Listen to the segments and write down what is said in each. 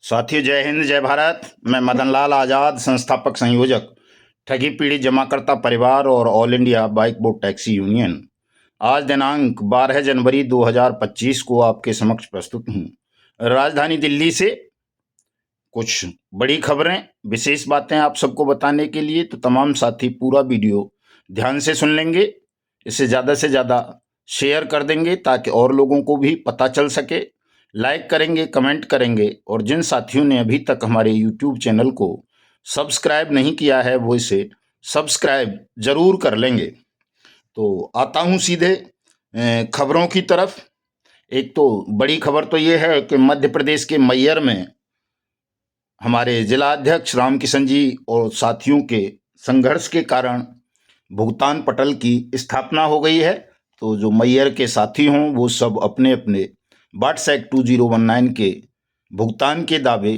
साथियों, जय हिंद, जय भारत। मैं मदन लाल आज़ाद, संस्थापक संयोजक ठगी पीड़ित जमाकर्ता परिवार और all India bike board taxi union आज दिनांक 12 जनवरी 2025 को आपके समक्ष प्रस्तुत हूँ। राजधानी दिल्ली से कुछ बड़ी खबरें, विशेष बातें आप सबको बताने के लिए, तो तमाम साथी पूरा वीडियो ध्यान से सुन लेंगे। इसे ज़्यादा से ज़्यादा शेयर कर देंगे ताकि और लोगों को भी पता चल सके। लाइक करेंगे, कमेंट करेंगे, और जिन साथियों ने अभी तक हमारे यूट्यूब चैनल को सब्सक्राइब नहीं किया है वो इसे सब्सक्राइब जरूर कर लेंगे। तो आता हूँ सीधे खबरों की तरफ। एक तो बड़ी खबर तो ये है कि मध्य प्रदेश के मैयर में हमारे जिला अध्यक्ष रामकिशन जी और साथियों के संघर्ष के कारण भुगतान पटल की स्थापना हो गई है। तो जो मैयर के साथी हों वो सब अपने अपने वाट्स एक्ट 2019 के भुगतान के दावे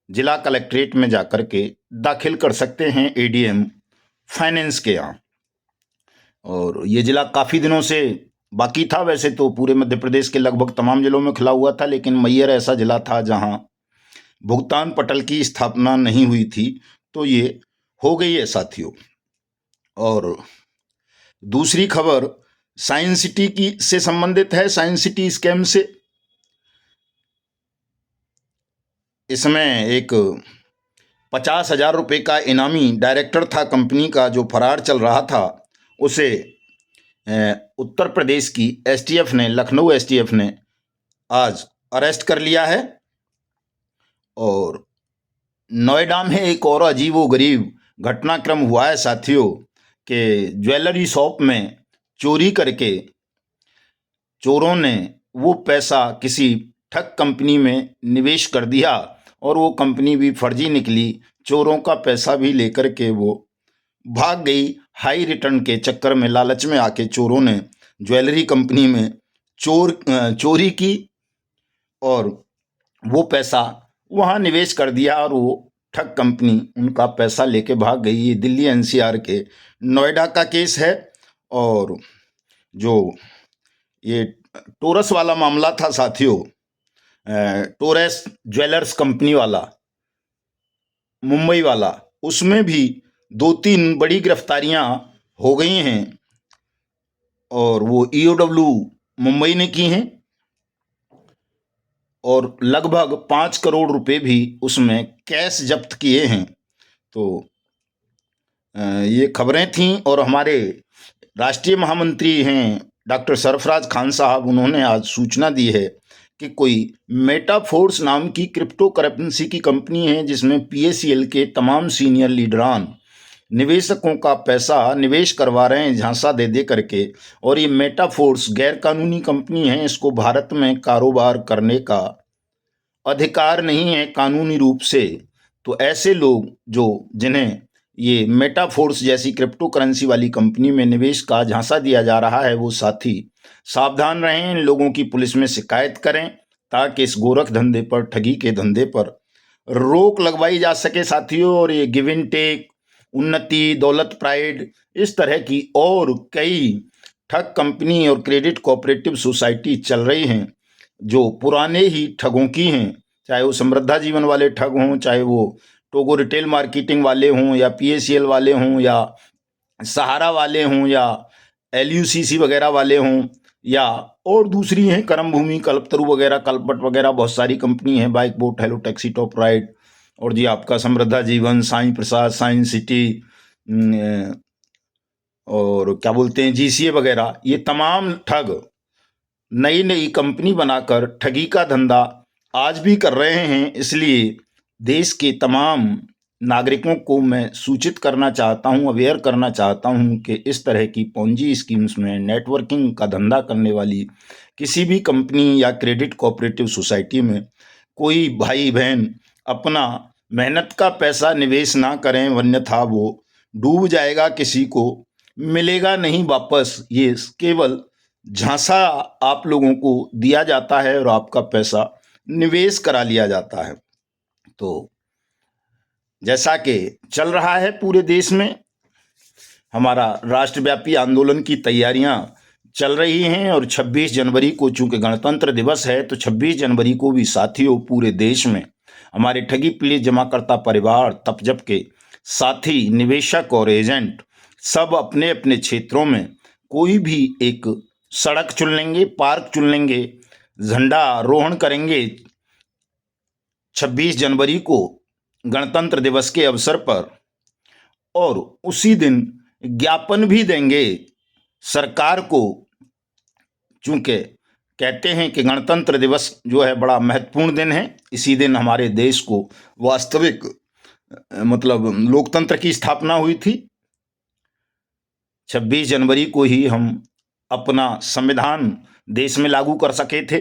जिला कलेक्ट्रेट में जाकर के दाखिल कर सकते हैं एडीएम फाइनेंस के यहाँ। और ये जिला काफ़ी दिनों से बाकी था। वैसे तो पूरे मध्य प्रदेश के लगभग तमाम जिलों में खुला हुआ था, लेकिन मैयर ऐसा जिला था जहां भुगतान पटल की स्थापना नहीं हुई थी। तो ये हो गई है साथियों। और दूसरी खबर साइंस सिटी की से संबंधित है, साइंस सिटी स्कैम से। इसमें एक 50,000 रुपये का इनामी डायरेक्टर था कंपनी का जो फरार चल रहा था। उसे उत्तर प्रदेश की एसटीएफ ने, लखनऊ एसटीएफ ने आज अरेस्ट कर लिया है। और नोएडा में एक और अजीबोगरीब घटनाक्रम हुआ है साथियों कि ज्वेलरी शॉप में चोरी करके चोरों ने वो पैसा किसी ठग कंपनी में निवेश कर दिया और वो कंपनी भी फर्जी निकली। चोरों का पैसा भी लेकर के वो भाग गई। हाई रिटर्न के चक्कर में, लालच में आके चोरों ने ज्वेलरी कंपनी में चोरी की और वो पैसा वहाँ निवेश कर दिया और वो ठग कंपनी उनका पैसा लेके भाग गई। ये दिल्ली एनसीआर के नोएडा का केस है। और जो ये टोरस वाला मामला था साथियों, टोरस ज्वेलर्स कंपनी वाला, मुंबई वाला, उसमें भी 2-3 बड़ी गिरफ्तारियां हो गई हैं और वो ईओडब्ल्यू मुंबई ने की हैं। और लगभग 5 करोड़ रुपए भी उसमें कैश जब्त किए हैं। तो ये खबरें थीं। और हमारे राष्ट्रीय महामंत्री हैं डॉक्टर सरफराज खान साहब, उन्होंने आज सूचना दी है कि कोई मेटाफोर्स नाम की क्रिप्टो करेंसी की कंपनी है जिसमें पीएसीएल के तमाम सीनियर लीडरान निवेशकों का पैसा निवेश करवा रहे हैं झांसा दे दे करके। और ये मेटाफोर्स गैर कानूनी कंपनी है, इसको भारत में कारोबार करने का अधिकार नहीं है कानूनी रूप से। तो ऐसे लोग जिन्हें ये मेटाफोर्स जैसी क्रिप्टो करेंसी वाली कंपनी में निवेश का झांसा दिया जा रहा है, वो साथी सावधान रहें। इन लोगों की पुलिस में शिकायत करें ताकि इस गोरख धंधे पर, ठगी के धंधे पर रोक लगवाई जा सके साथियों। और ये गिव एंड टेक, उन्नति, दौलत प्राइड, इस तरह की और कई ठग कंपनी और क्रेडिट कोऑपरेटिव सोसाइटी चल रही हैं जो पुराने ही ठगों की हैं। चाहे वो समृद्धा जीवन वाले ठग हों, चाहे वो टोगो रिटेल मार्केटिंग वाले हों, या पीएसीएल वाले हों, या सहारा वाले हों, या एलयूसीसी वगैरह वाले हों, या और दूसरी हैं कर्म भूमि, कल्पतरु वगैरह, कल्पट वगैरह, बहुत सारी कंपनी हैं, bike boat, hello taxi, top ride, और जी आपका समृद्धा जीवन, साईं प्रसाद, साइंस सिटी, और क्या बोलते हैं, जीसीए वगैरह। ये तमाम ठग नई नई कंपनी बनाकर ठगी का धंधा आज भी कर रहे हैं। इसलिए देश के तमाम नागरिकों को मैं सूचित करना चाहता हूं, अवेयर करना चाहता हूं कि इस तरह की पोंजी स्कीम्स में नेटवर्किंग का धंधा करने वाली किसी भी कंपनी या क्रेडिट कोऑपरेटिव सोसाइटी में कोई भाई बहन अपना मेहनत का पैसा निवेश ना करें, अन्यथा वो डूब जाएगा, किसी को मिलेगा नहीं वापस। ये केवल झांसा आप लोगों को दिया जाता है और आपका पैसा निवेश करा लिया जाता है। तो जैसा कि चल रहा है पूरे देश में, हमारा राष्ट्रव्यापी आंदोलन की तैयारियां चल रही हैं। और 26 जनवरी को चूंकि गणतंत्र दिवस है, तो 26 जनवरी को भी साथियों पूरे देश में हमारे ठगी पीड़ित जमाकर्ता परिवार, तपजप के साथी, निवेशक और एजेंट सब अपने अपने क्षेत्रों में कोई भी एक सड़क चुन लेंगे, पार्क चुन लेंगे, झंडा आरोहण करेंगे 26 जनवरी को गणतंत्र दिवस के अवसर पर, और उसी दिन ज्ञापन भी देंगे सरकार को। चूंकि कहते हैं कि गणतंत्र दिवस जो है बड़ा महत्वपूर्ण दिन है, इसी दिन हमारे देश को वास्तविक मतलब लोकतंत्र की स्थापना हुई थी। 26 जनवरी को ही हम अपना संविधान देश में लागू कर सके थे।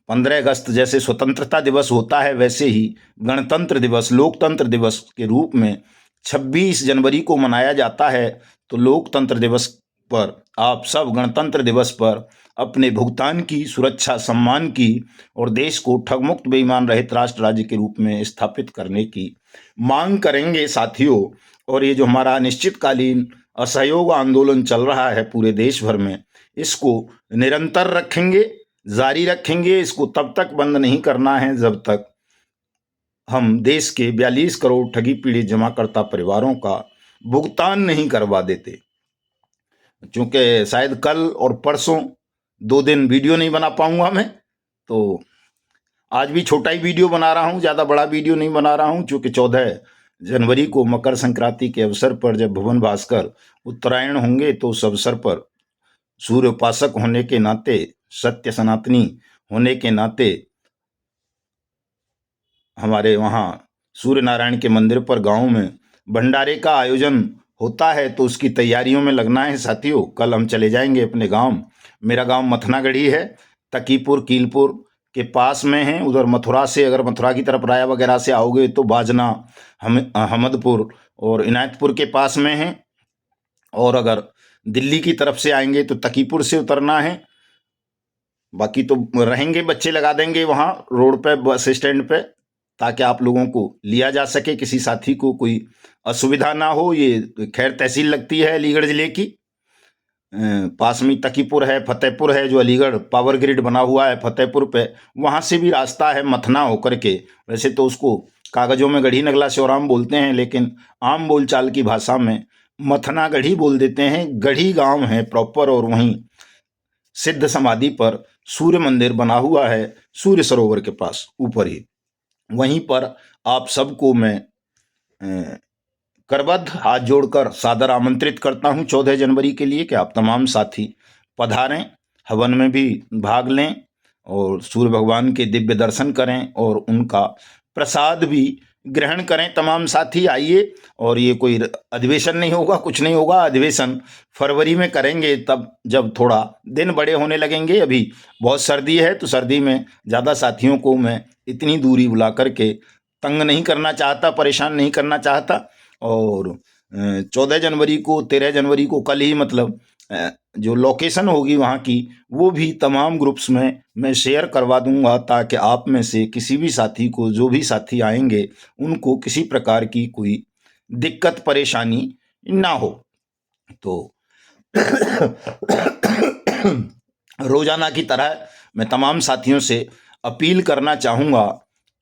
15 अगस्त जैसे स्वतंत्रता दिवस होता है, वैसे ही गणतंत्र दिवस, लोकतंत्र दिवस के रूप में 26 जनवरी को मनाया जाता है। तो लोकतंत्र दिवस पर आप सब गणतंत्र दिवस पर अपने भुगतान की, सुरक्षा, सम्मान की और देश को ठगमुक्त, बेईमान रहित राष्ट्र राज्य के रूप में स्थापित करने की मांग करेंगे साथियों। और ये जो हमारा अनिश्चितकालीन असहयोग आंदोलन चल रहा है पूरे देश भर में, इसको निरंतर रखेंगे, जारी रखेंगे। इसको तब तक बंद नहीं करना है जब तक हम देश के 42 करोड़ ठगी पीड़ित जमाकर्ता परिवारों का भुगतान नहीं करवा देते। क्योंकि शायद कल और परसों 2 दिन वीडियो नहीं बना पाऊंगा मैं, तो आज भी छोटा ही वीडियो बना रहा हूं, ज़्यादा बड़ा वीडियो नहीं बना रहा हूं। क्योंकि 14 जनवरी को मकर संक्रांति के अवसर पर जब भुवन भास्कर उत्तरायण होंगे, तो उस अवसर पर सूर्य उपासक होने के नाते, सत्य सनातनी होने के नाते हमारे वहाँ सूर्य नारायण के मंदिर पर गांव में भंडारे का आयोजन होता है, तो उसकी तैयारियों में लगना है साथियों। कल हम चले जाएंगे अपने गांव। मेरा गांव मथनागढ़ी है, तकीपुर कीलपुर के पास में है। उधर मथुरा से, अगर मथुरा की तरफ राया वगैरह से आओगे तो बाजना, हमदपुर और इनायतपुर के पास में है। और अगर दिल्ली की तरफ से आएंगे तो तकीपुर से उतरना है। बाकी तो रहेंगे, बच्चे लगा देंगे वहाँ रोड पे, बस स्टैंड पे, ताकि आप लोगों को लिया जा सके, किसी साथी को कोई असुविधा ना हो। ये खैर तहसील लगती है अलीगढ़ जिले की। पास में तकीपुर है, फतेहपुर है, जो अलीगढ़ पावर ग्रिड बना हुआ है फतेहपुर पे, वहाँ से भी रास्ता है मथना होकर के। वैसे तो उसको कागजों में गढ़ी नगला श्योराम बोलते हैं, लेकिन आम बोलचाल की भाषा में मथना गढ़ी बोल देते हैं। गढ़ी गांव है प्रॉपर, और वहीं सिद्ध समाधि पर सूर्य मंदिर बना हुआ है, सूर्य सरोवर के पास ऊपर ही। वहीं पर आप सबको मैं करबद्ध हाथ जोड़कर सादर आमंत्रित करता हूं 14 जनवरी के लिए कि आप तमाम साथी पधारें, हवन में भी भाग लें और सूर्य भगवान के दिव्य दर्शन करें और उनका प्रसाद भी ग्रहण करें। तमाम साथी आइए। और ये कोई अधिवेशन नहीं होगा, कुछ नहीं होगा। अधिवेशन फरवरी में करेंगे, तब जब थोड़ा दिन बड़े होने लगेंगे। अभी बहुत सर्दी है, तो सर्दी में ज़्यादा साथियों को मैं इतनी दूरी बुला करके तंग नहीं करना चाहता, परेशान नहीं करना चाहता। और 14 जनवरी को, 13 जनवरी को, कल ही मतलब जो लोकेशन होगी वहाँ की, वो भी तमाम ग्रुप्स में मैं शेयर करवा दूंगा, ताकि आप में से किसी भी साथी को, जो भी साथी आएंगे, उनको किसी प्रकार की कोई दिक्कत परेशानी ना हो। तो रोजाना की तरह मैं तमाम साथियों से अपील करना चाहूँगा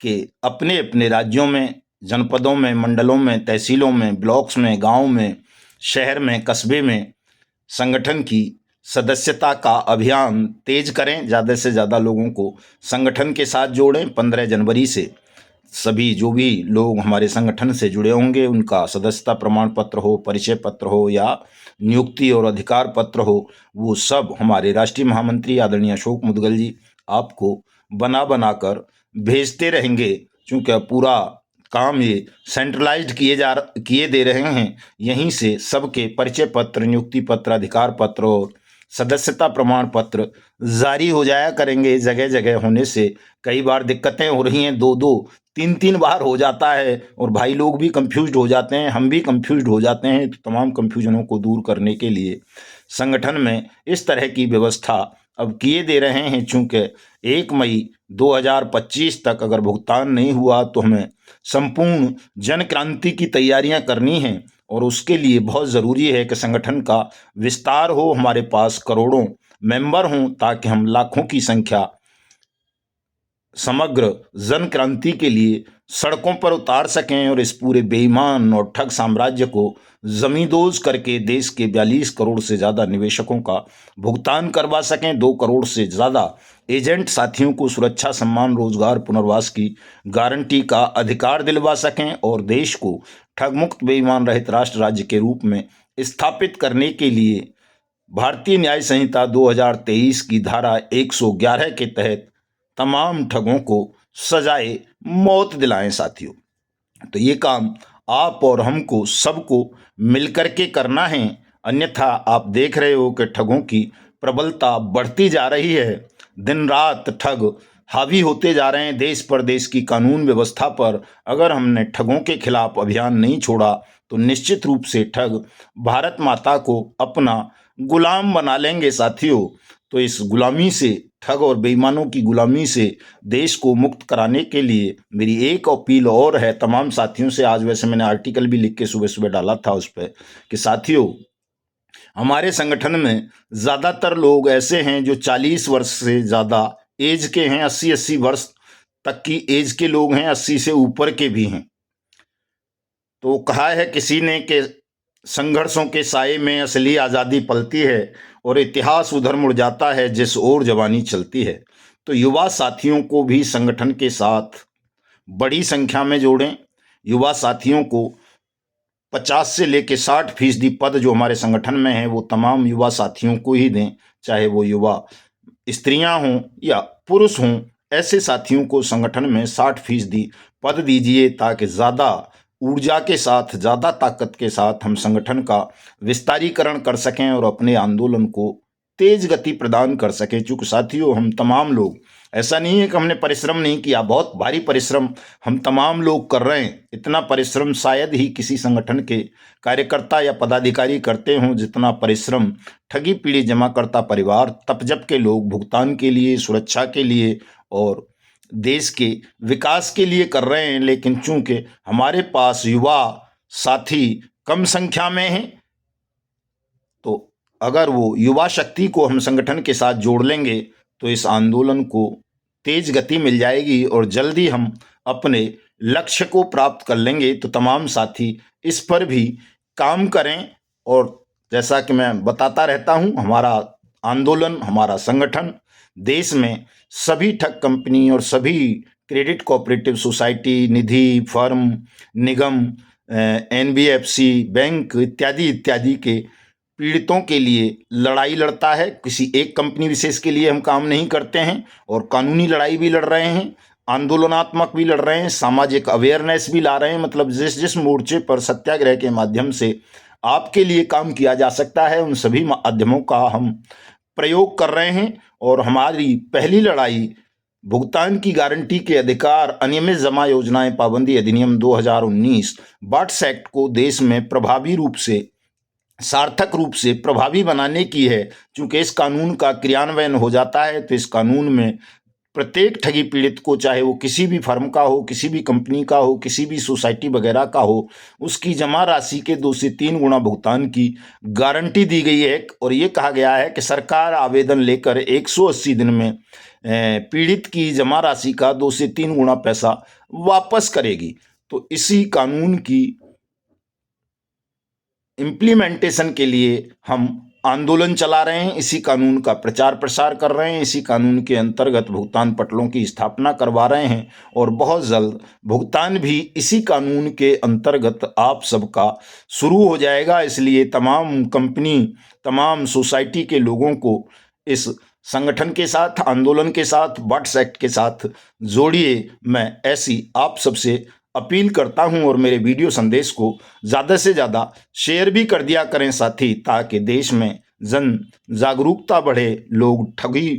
कि अपने अपने राज्यों में, जनपदों में, मंडलों में, तहसीलों में, ब्लॉक्स में, गांव में, शहर में, कस्बे में संगठन की सदस्यता का अभियान तेज करें। ज़्यादा से ज़्यादा लोगों को संगठन के साथ जोड़ें। 15 जनवरी से सभी जो भी लोग हमारे संगठन से जुड़े होंगे, उनका सदस्यता प्रमाण पत्र हो, परिचय पत्र हो या नियुक्ति और अधिकार पत्र हो, वो सब हमारे राष्ट्रीय महामंत्री आदरणीय अशोक मुदगल जी आपको बना कर भेजते रहेंगे। क्योंकि पूरा काम ये सेंट्रलाइज्ड किए दे रहे हैं। यहीं से सबके परिचय पत्र, नियुक्ति पत्र, अधिकार पत्र और सदस्यता प्रमाण पत्र जारी हो जाया करेंगे। जगह जगह होने से कई बार दिक्कतें हो रही हैं, 2-2, 3-3 बार हो जाता है और भाई लोग भी कंफ्यूज्ड हो जाते हैं, हम भी कंफ्यूज्ड हो जाते हैं। तो तमाम कंफ्यूजनों को दूर करने के लिए संगठन में इस तरह की व्यवस्था अब किए दे रहे हैं। चूँकि 1 मई 2025 तक अगर भुगतान नहीं हुआ तो हमें संपूर्ण जन क्रांति की तैयारियां करनी हैं, और उसके लिए बहुत ज़रूरी है कि संगठन का विस्तार हो, हमारे पास करोड़ों मेंबर हों, ताकि हम लाखों की संख्या समग्र जन क्रांति के लिए सड़कों पर उतार सकें और इस पूरे बेईमान और ठग साम्राज्य को जमींदोज करके देश के 42 करोड़ से ज़्यादा निवेशकों का भुगतान करवा सकें, 2 करोड़ से ज़्यादा एजेंट साथियों को सुरक्षा, सम्मान, रोजगार, पुनर्वास की गारंटी का अधिकार दिलवा सकें और देश को ठगमुक्त बेईमान रहित राष्ट्र राज्य के रूप में स्थापित करने के लिए भारतीय न्याय संहिता 2023 की धारा 111 के तहत तमाम ठगों को सजाए मौत दिलाएं साथियों। तो ये काम आप और हमको सबको मिलकर के करना है, अन्यथा आप देख रहे हो कि ठगों की प्रबलता बढ़ती जा रही है। दिन रात ठग हावी होते जा रहे हैं देश पर, देश की कानून व्यवस्था पर। अगर हमने ठगों के खिलाफ अभियान नहीं छोड़ा तो निश्चित रूप से ठग भारत माता को अपना गुलाम बना लेंगे साथियों। तो इस गुलामी से, ठग और बेईमानों की गुलामी से देश को मुक्त कराने के लिए मेरी एक अपील और है तमाम साथियों से। आज वैसे मैंने आर्टिकल भी लिख के सुबह सुबह डाला था उस पर कि साथियों, हमारे संगठन में ज़्यादातर लोग ऐसे हैं जो 40 वर्ष से ज़्यादा एज के हैं, 80 वर्ष तक की एज के लोग हैं, 80 से ऊपर के भी हैं। तो कहा है किसी ने कि संघर्षों के साए में असली आज़ादी पलती है और इतिहास उधर मुड़ जाता है जिस ओर जवानी चलती है। तो युवा साथियों को भी संगठन के साथ बड़ी संख्या में जोड़ें। युवा साथियों को 50 से लेकर 60% पद जो हमारे संगठन में है वो तमाम युवा साथियों को ही दें, चाहे वो युवा स्त्रियां हों या पुरुष हों। ऐसे साथियों को संगठन में 60% पद दीजिए ताकि ज़्यादा ऊर्जा के साथ, ज़्यादा ताकत के साथ हम संगठन का विस्तारीकरण कर सकें और अपने आंदोलन को तेज गति प्रदान कर सकें। चूँकि साथियों, हम तमाम लोग, ऐसा नहीं है कि हमने परिश्रम नहीं किया, बहुत भारी परिश्रम हम तमाम लोग कर रहे हैं। इतना परिश्रम शायद ही किसी संगठन के कार्यकर्ता या पदाधिकारी करते हों जितना परिश्रम ठगी पीड़ित जमाकर्ता परिवार, तपजप के लोग भुगतान के लिए, सुरक्षा के लिए और देश के विकास के लिए कर रहे हैं। लेकिन चूंकि हमारे पास युवा साथी कम संख्या में हैं, तो अगर वो युवा शक्ति को हम संगठन के साथ जोड़ लेंगे तो इस आंदोलन को तेज गति मिल जाएगी और जल्दी हम अपने लक्ष्य को प्राप्त कर लेंगे। तो तमाम साथी इस पर भी काम करें। और जैसा कि मैं बताता रहता हूं, हमारा आंदोलन, हमारा संगठन देश में सभी ठग कंपनी और सभी क्रेडिट कोऑपरेटिव सोसाइटी, निधि फर्म, निगम, एनबीएफसी, बैंक इत्यादि इत्यादि के पीड़ितों के लिए लड़ाई लड़ता है। किसी एक कंपनी विशेष के लिए हम काम नहीं करते हैं और कानूनी लड़ाई भी लड़ रहे हैं, आंदोलनात्मक भी लड़ रहे हैं, सामाजिक अवेयरनेस भी ला रहे हैं। मतलब जिस जिस मोर्चे पर सत्याग्रह के माध्यम से आपके लिए काम किया जा सकता है, उन सभी माध्यमों का हम प्रयोग कर रहे हैं। और हमारी पहली लड़ाई भुगतान की गारंटी के अधिकार, अनियमित जमा योजनाएं पाबंदी अधिनियम 2019 बाट्स एक्ट को देश में प्रभावी रूप से, सार्थक रूप से प्रभावी बनाने की है। चूंकि इस कानून का क्रियान्वयन हो जाता है तो इस कानून में प्रत्येक ठगी पीड़ित को, चाहे वो किसी भी फर्म का हो, किसी भी कंपनी का हो, किसी भी सोसाइटी वगैरह का हो, उसकी जमा राशि के 2 से 3 गुना भुगतान की गारंटी दी गई है। और ये कहा गया है कि सरकार आवेदन लेकर 180 दिन में पीड़ित की जमा राशि का 2 से 3 गुना पैसा वापस करेगी। तो इसी कानून की इम्प्लीमेंटेशन के लिए हम आंदोलन चला रहे हैं, इसी कानून का प्रचार प्रसार कर रहे हैं, इसी कानून के अंतर्गत भुगतान पटलों की स्थापना करवा रहे हैं और बहुत जल्द भुगतान भी इसी कानून के अंतर्गत आप सबका शुरू हो जाएगा। इसलिए तमाम कंपनी, तमाम सोसाइटी के लोगों को इस संगठन के साथ, आंदोलन के साथ, बाट्स एक्ट के साथ जोड़िए। मैं ऐसी आप सबसे अपील करता हूं और मेरे वीडियो संदेश को ज़्यादा से ज़्यादा शेयर भी कर दिया करें साथी, ताकि देश में जन जागरूकता बढ़े, लोग ठगी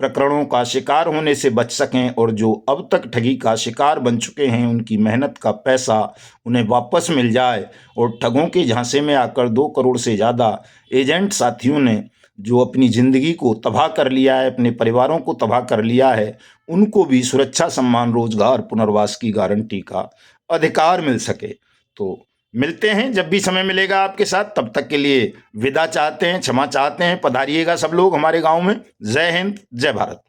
प्रकरणों का शिकार होने से बच सकें और जो अब तक ठगी का शिकार बन चुके हैं उनकी मेहनत का पैसा उन्हें वापस मिल जाए। और ठगों के झांसे में आकर 2 करोड़ से ज़्यादा एजेंट साथियों ने जो अपनी ज़िंदगी को तबाह कर लिया है, अपने परिवारों को तबाह कर लिया है, उनको भी सुरक्षा, सम्मान, रोजगार, पुनर्वास की गारंटी का अधिकार मिल सके। तो मिलते हैं जब भी समय मिलेगा आपके साथ। तब तक के लिए विदा चाहते हैं, क्षमा चाहते हैं। पधारिएगा सब लोग हमारे गांव में। जय हिंद, जय भारत।